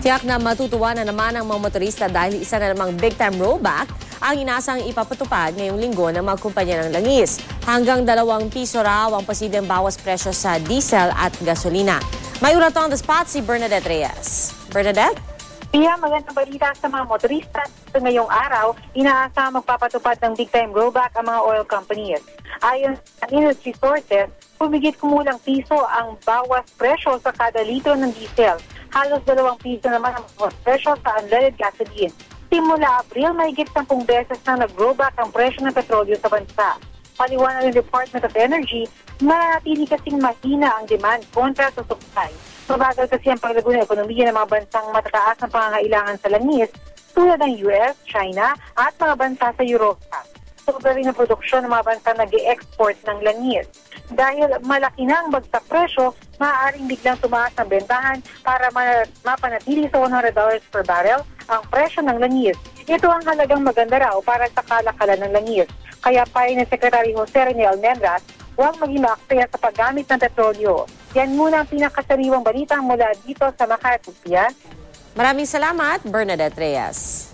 Tiyak na matutuwa na naman ang mga motorista dahil isa na namang big-time rollback ang inasang ipapatupad ngayong linggo ng mga kumpanya ng langis. Hanggang 2 piso raw ang posibleng bawas presyo sa diesel at gasolina. May ulat on the spot si Bernadette Reyes. Bernadette? Pia, magandang balita sa mga motorista. Sa ngayong araw, inaasang magpapatupad ng big-time rollback ang mga oil companies. Ayon sa industry sources, humigit kumulang piso ang bawas presyo sa kada litro ng diesel. Halos 2 piso naman ang bawas presyo sa unleaded gasoline. Simula Abril, mahigit 10 beses na nag-rollback ang presyo ng petrolyo sa bansa. Paliwanag ng Department of Energy, mananatili kasing mahina ang demand kontra sa supply. Mabagal kasi ang paglago ng ekonomiya ng mga bansang matataas ng pangangailangan sa langis tulad ng US, China at mga bansa sa Europa. Sobra rin ang produksyon ng mga bansa nag-e-export ng langis. Dahil malaki na ang bagsak presyo, maaaring biglang tumaas ang bentahan para mapanatili sa $100 per barrel ang presyo ng langis. Ito ang halagang maganda raw para sa kalakalan ng langis. Kaya payo ni Secretary Jose Rene Almendras, huwag maging maaksaya sa paggamit ng petrolyo. Yan muna ang pinakasariwang balita mula dito sa Makati. Maraming salamat, Bernadette Reyes.